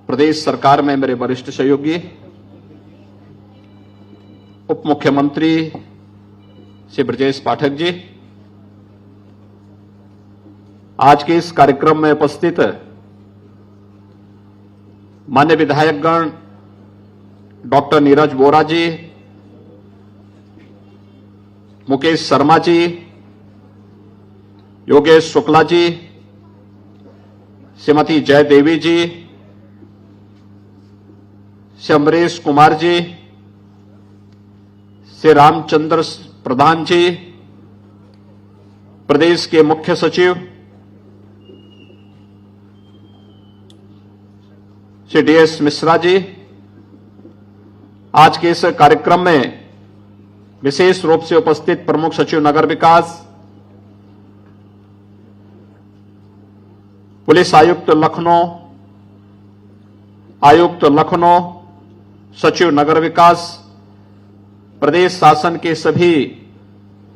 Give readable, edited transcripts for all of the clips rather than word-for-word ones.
प्रदेश सरकार में मेरे वरिष्ठ सहयोगी उप मुख्यमंत्री श्री ब्रजेश पाठक जी, आज के इस कार्यक्रम में उपस्थित मान्य विधायकगण डॉक्टर नीरज वोरा जी, मुकेश शर्मा जी, योगेश शुक्ला जी, श्रीमती जय देवी जी, श्री अमरीश कुमार जी, श्री रामचंद्र प्रधान जी, प्रदेश के मुख्य सचिव श्री डीएस मिश्रा जी, आज के इस कार्यक्रम में विशेष रूप से उपस्थित प्रमुख सचिव नगर विकास, पुलिस आयुक्त लखनऊ, सचिव नगर विकास, प्रदेश शासन के सभी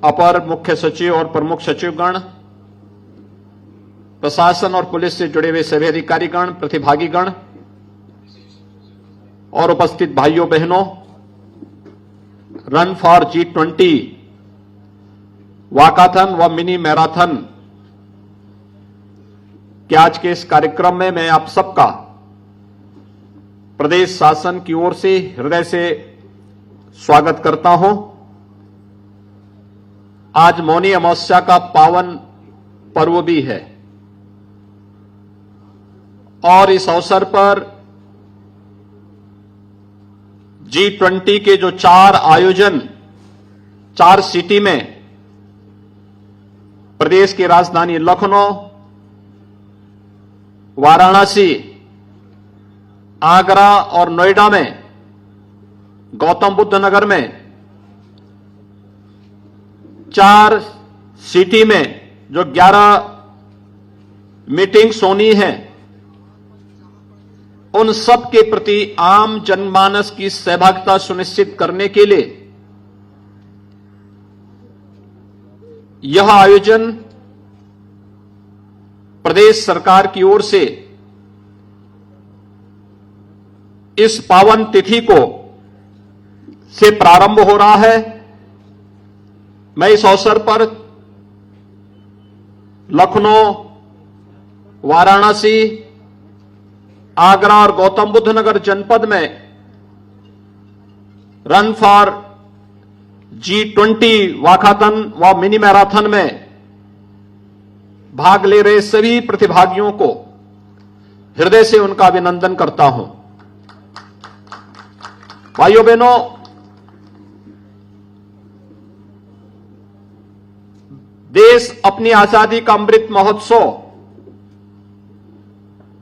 अपर मुख्य सचिव और प्रमुख सचिवगण, प्रशासन और पुलिस से जुड़े हुए सभी अधिकारीगण, प्रतिभागीगण और उपस्थित भाइयों बहनों, रन फॉर G20 वाकाथन व मिनी मैराथन के आज के इस कार्यक्रम में मैं आप सबका प्रदेश शासन की ओर से हृदय से स्वागत करता हूं। आज मौनी अमावस्या का पावन पर्व भी है और इस अवसर पर G20 के जो 4 आयोजन 4 सिटी में प्रदेश की राजधानी लखनऊ, वाराणसी, आगरा और नोएडा में, गौतम बुद्ध नगर में 4 सिटी में जो 11 मीटिंग्स होनी है, उन सब के प्रति आम जनमानस की सहभागिता सुनिश्चित करने के लिए यह आयोजन प्रदेश सरकार की ओर से इस पावन तिथि को से प्रारंभ हो रहा है। मैं इस अवसर पर लखनऊ, वाराणसी, आगरा और गौतम बुद्ध नगर जनपद में रन फॉर G20 वाकाथन व मिनी मैराथन में भाग ले रहे सभी प्रतिभागियों को हृदय से उनका अभिनंदन करता हूं। भाइयों बहनों, देश अपनी आजादी का अमृत महोत्सव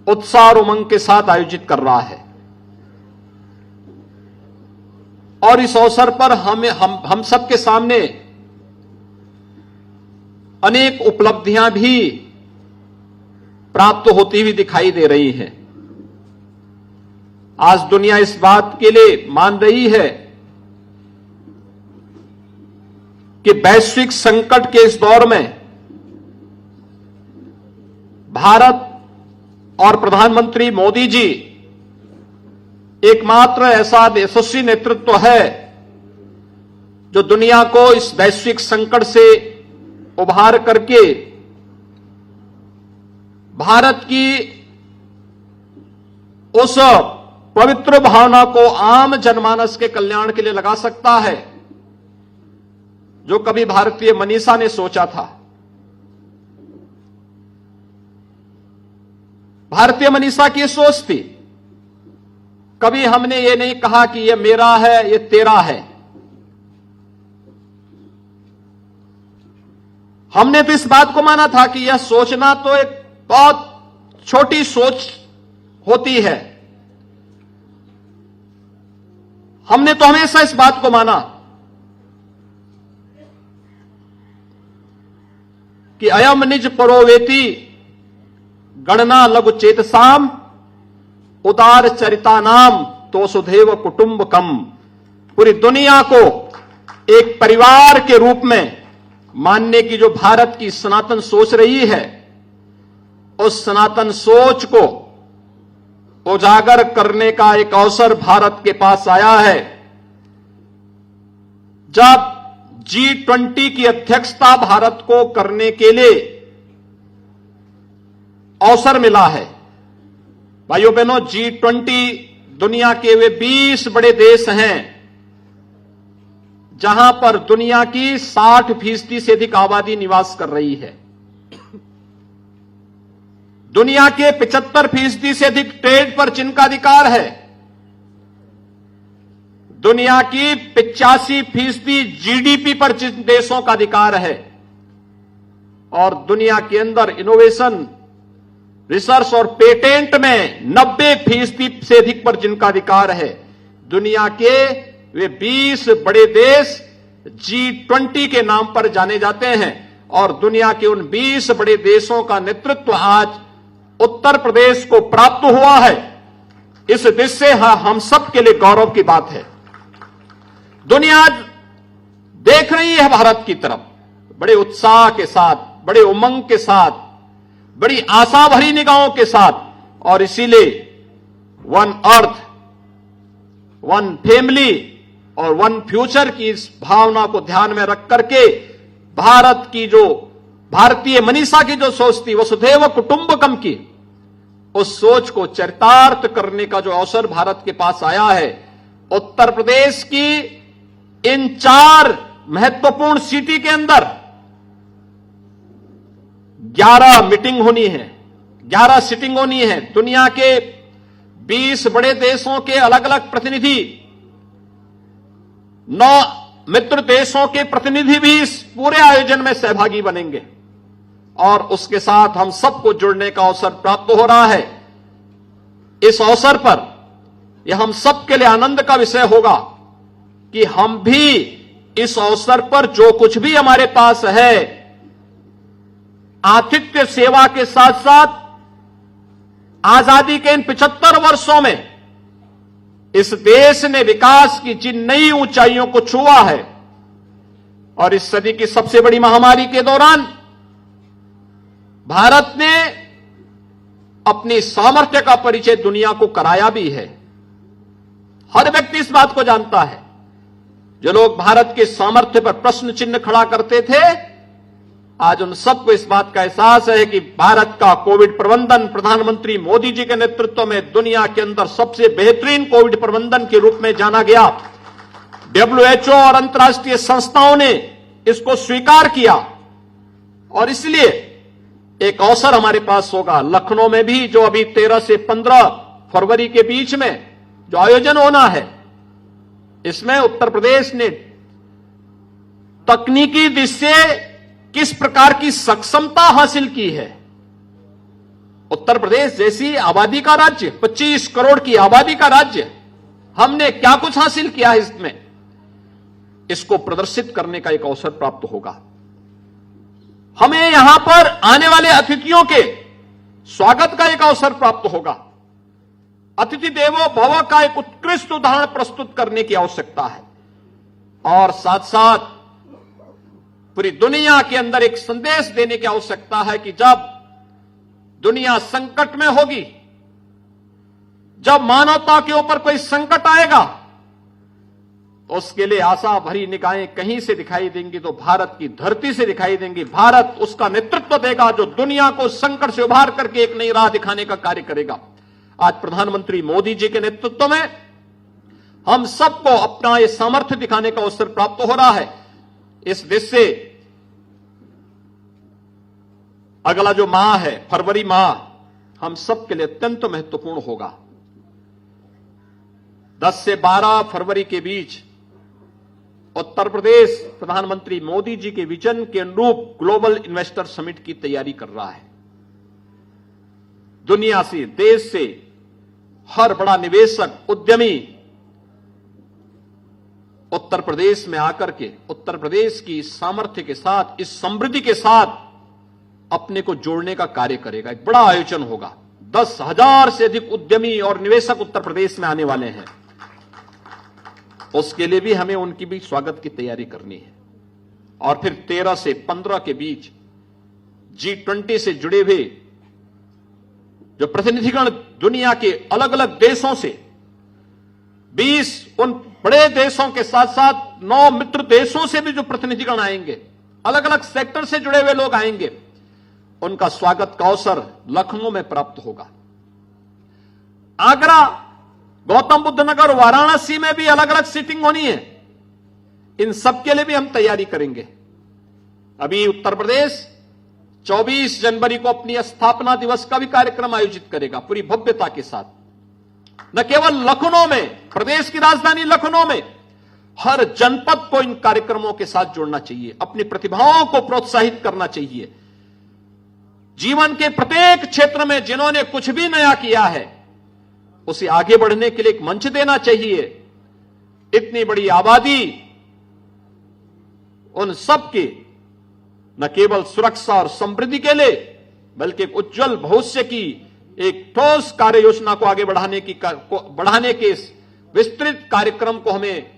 उत्साह और उमंग के साथ आयोजित कर रहा है और इस अवसर पर हम सबके सामने अनेक उपलब्धियां भी प्राप्त होती हुई दिखाई दे रही हैं। आज दुनिया इस बात के लिए मान रही है कि वैश्विक संकट के इस दौर में भारत और प्रधानमंत्री मोदी जी एकमात्र ऐसा यशस्वी नेतृत्व है जो दुनिया को इस वैश्विक संकट से उभार करके भारत की उस पवित्र भावना को आम जनमानस के कल्याण के लिए लगा सकता है जो कभी भारतीय मनीषा ने सोचा था। भारतीय मनीषा की सोच थी, कभी हमने ये नहीं कहा कि ये मेरा है, ये तेरा है। हमने तो इस बात को माना था कि यह सोचना तो एक बहुत छोटी सोच होती है। हमने तो हमेशा इस बात को माना कि अयम निज परोवेति गणना लघु चेतसाम उदार चरिता नाम तो सुधेव कुटुंबकम। पूरी दुनिया को एक परिवार के रूप में मानने की जो भारत की सनातन सोच रही है, उस सनातन सोच को उजागर करने का एक अवसर भारत के पास आया है, जब G20 की अध्यक्षता भारत को करने के लिए अवसर मिला है। भाइयों बहनों, G20 दुनिया के वे 20 बड़े देश हैं जहां पर दुनिया की 60% से अधिक आबादी निवास कर रही है। दुनिया के 75% से अधिक ट्रेड पर जिनका अधिकार है। दुनिया की 85% जीडीपी पर जिन देशों का अधिकार है, और दुनिया के अंदर इनोवेशन, रिसर्च और पेटेंट में 90% से अधिक पर जिनका अधिकार है। दुनिया के वे 20 बड़े देश G20 के नाम पर जाने जाते हैं, और दुनिया के उन 20 बड़े देशों का नेतृत्व आज उत्तर प्रदेश को प्राप्त हुआ है। इस दृश्य से हम सब के लिए गौरव की बात है। दुनिया आज देख रही है भारत की तरफ बड़े उत्साह के साथ, बड़े उमंग के साथ, बड़ी आशा भरी निगाहों के साथ, और इसीलिए वन अर्थ, वन फैमिली और वन फ्यूचर की इस भावना को ध्यान में रख करके भारत की जो भारतीय मनीषा की जो सोच थी, वसुधैव कुटुंबकम की, उस सोच को चरितार्थ करने का जो अवसर भारत के पास आया है। उत्तर प्रदेश की इन 4 महत्वपूर्ण सिटी के अंदर 11 मीटिंग होनी है, 11 सिटिंग होनी है। दुनिया के 20 बड़े देशों के अलग अलग प्रतिनिधि, 9 मित्र देशों के प्रतिनिधि भी इस पूरे आयोजन में सहभागी बनेंगे, और उसके साथ हम सबको जुड़ने का अवसर प्राप्त हो रहा है। इस अवसर पर यह हम सबके लिए आनंद का विषय होगा कि हम भी इस अवसर पर जो कुछ भी हमारे पास है, आतिथ्य सेवा के साथ साथ आजादी के इन 75 वर्षों में इस देश ने विकास की जिन नई ऊंचाइयों को छुआ है, और इस सदी की सबसे बड़ी महामारी के दौरान भारत ने अपनी सामर्थ्य का परिचय दुनिया को कराया भी है। हर व्यक्ति इस बात को जानता है। जो लोग भारत के सामर्थ्य पर प्रश्न चिन्ह खड़ा करते थे, आज उन सबको इस बात का एहसास है कि भारत का कोविड प्रबंधन प्रधानमंत्री मोदी जी के नेतृत्व में दुनिया के अंदर सबसे बेहतरीन कोविड प्रबंधन के रूप में जाना गया। WHO और अंतर्राष्ट्रीय संस्थाओं ने इसको स्वीकार किया, और इसलिए एक अवसर हमारे पास होगा। लखनऊ में भी जो अभी 13 से 15 फरवरी के बीच में जो आयोजन होना है, इसमें उत्तर प्रदेश ने तकनीकी दृष्टि से किस प्रकार की सक्षमता हासिल की है। उत्तर प्रदेश जैसी आबादी का राज्य, 25 करोड़ की आबादी का राज्य, हमने क्या कुछ हासिल किया है इसमें, इसको प्रदर्शित करने का एक अवसर प्राप्त होगा। हमें यहां पर आने वाले अतिथियों के स्वागत का एक अवसर प्राप्त होगा। अतिथि देवो भव का एक उत्कृष्ट उदाहरण प्रस्तुत करने की आवश्यकता है, और साथ साथ पूरी दुनिया के अंदर एक संदेश देने की आवश्यकता है कि जब दुनिया संकट में होगी, जब मानवता के ऊपर कोई संकट आएगा, तो उसके लिए आशा भरी निगाहें कहीं से दिखाई देंगी तो भारत की धरती से दिखाई देंगी। भारत उसका नेतृत्व देगा जो दुनिया को संकट से उभार करके एक नई राह दिखाने का कार्य करेगा। आज प्रधानमंत्री मोदी जी के नेतृत्व में हम सबको अपना ये सामर्थ्य दिखाने का अवसर प्राप्त हो रहा है। इस देश से अगला जो माह है, फरवरी माह, हम सबके लिए अत्यंत महत्वपूर्ण होगा। 10 से 12 फरवरी के बीच उत्तर प्रदेश प्रधानमंत्री मोदी जी के विजन के अनुरूप ग्लोबल इन्वेस्टर समिट की तैयारी कर रहा है। दुनिया से, देश से हर बड़ा निवेशक, उद्यमी उत्तर प्रदेश में आकर के उत्तर प्रदेश की सामर्थ्य के साथ, इस समृद्धि के साथ अपने को जोड़ने का कार्य करेगा। एक बड़ा आयोजन होगा। 10,000 से अधिक उद्यमी और निवेशक उत्तर प्रदेश में आने वाले हैं। उसके लिए भी हमें उनकी भी स्वागत की तैयारी करनी है। और फिर 13 से 15 के बीच G20 से जुड़े हुए जो प्रतिनिधिगण दुनिया के अलग अलग देशों से 20 उन बड़े देशों के साथ साथ 9 मित्र देशों से भी जो प्रतिनिधिगण आएंगे, अलग अलग सेक्टर से जुड़े हुए लोग आएंगे, उनका स्वागत का अवसर लखनऊ में प्राप्त होगा। आगरा, गौतम बुद्ध नगर, वाराणसी में भी अलग अलग सीटिंग होनी है। इन सब के लिए भी हम तैयारी करेंगे। अभी उत्तर प्रदेश 24 जनवरी को अपनी स्थापना दिवस का भी कार्यक्रम आयोजित करेगा पूरी भव्यता के साथ। न केवल लखनऊ में, प्रदेश की राजधानी लखनऊ में हर जनपद को इन कार्यक्रमों के साथ जोड़ना चाहिए, अपनी प्रतिभाओं को प्रोत्साहित करना चाहिए। जीवन के प्रत्येक क्षेत्र में जिन्होंने कुछ भी नया किया है उसे आगे बढ़ने के लिए एक मंच देना चाहिए। इतनी बड़ी आबादी, उन सबकी न केवल सुरक्षा और समृद्धि के लिए बल्कि एक उज्जवल भविष्य की एक ठोस कार्य योजना को आगे बढ़ाने के इस विस्तृत कार्यक्रम को हमें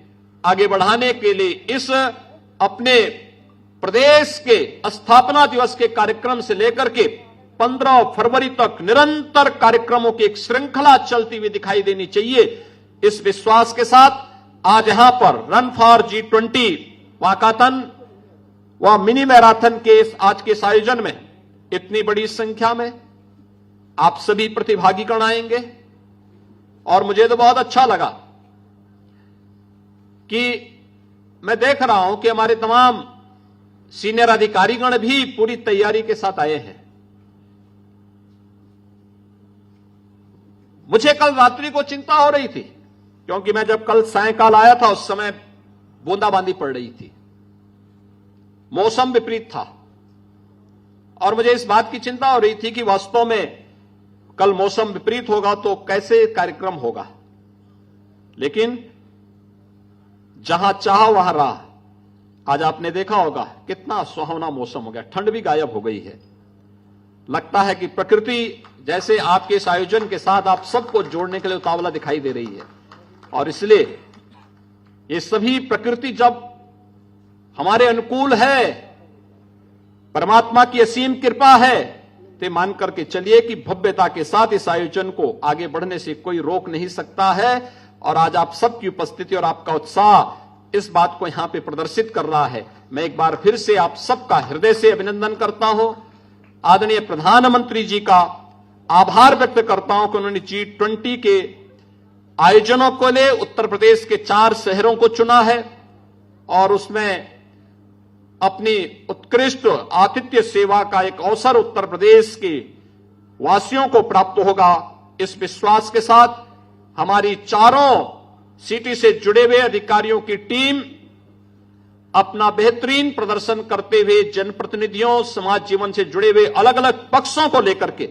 आगे बढ़ाने के लिए इस अपने प्रदेश के स्थापना दिवस के कार्यक्रम से लेकर के 15 फरवरी तक निरंतर कार्यक्रमों की एक श्रृंखला चलती हुई दिखाई देनी चाहिए। इस विश्वास के साथ आज यहां पर रन फॉर G20 वाकाथन व मिनी मैराथन के आज के इस आयोजन में इतनी बड़ी संख्या में आप सभी प्रतिभागीगण आएंगे और मुझे तो बहुत अच्छा लगा कि मैं देख रहा हूं कि हमारे तमाम सीनियर अधिकारीगण भी पूरी तैयारी के साथ आए हैं। मुझे कल रात्रि को चिंता हो रही थी क्योंकि मैं जब कल सायंकाल आया था उस समय बूंदाबांदी पड़ रही थी, मौसम विपरीत था और मुझे इस बात की चिंता हो रही थी कि वास्तव में कल मौसम विपरीत होगा तो कैसे कार्यक्रम होगा। लेकिन जहां चाह वहां राह। आज आपने देखा होगा कितना सुहावना मौसम हो गया, ठंड भी गायब हो गई है। लगता है कि प्रकृति जैसे आपके इस आयोजन के साथ आप सबको जोड़ने के लिए उतावला दिखाई दे रही है और इसलिए ये सभी प्रकृति जब हमारे अनुकूल है, परमात्मा की असीम कृपा है, तो मान करके चलिए कि भव्यता के साथ इस आयोजन को आगे बढ़ने से कोई रोक नहीं सकता है। और आज आप सबकी उपस्थिति और आपका उत्साह इस बात को यहां पे प्रदर्शित कर रहा है। मैं एक बार फिर से आप सबका हृदय से अभिनंदन करता हूं, आदरणीय प्रधानमंत्री जी का आभार व्यक्त करता हूं कि उन्होंने G20 के आयोजनों को ले उत्तर प्रदेश के 4 शहरों को चुना है और उसमें अपनी उत्कृष्ट आतिथ्य सेवा का एक अवसर उत्तर प्रदेश के वासियों को प्राप्त होगा। इस विश्वास के साथ हमारी चारों सिटी से जुड़े हुए अधिकारियों की टीम अपना बेहतरीन प्रदर्शन करते हुए जनप्रतिनिधियों, समाज जीवन से जुड़े हुए अलग अलग पक्षों को लेकर के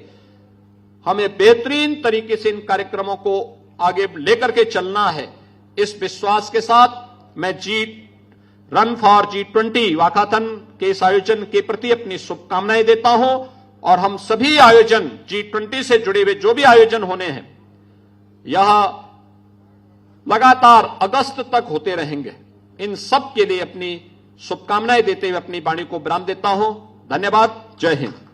हमें बेहतरीन तरीके से इन कार्यक्रमों को आगे लेकर के चलना है। इस विश्वास के साथ मैं रन फॉर G20 वाकाथन के इस आयोजन के प्रति अपनी शुभकामनाएं देता हूं और हम सभी आयोजन G20 से जुड़े हुए जो भी आयोजन होने हैं यह लगातार अगस्त तक होते रहेंगे। इन सब के लिए अपनी शुभकामनाएं देते हुए अपनी वाणी को विराम देता हूं। धन्यवाद। जय हिंद।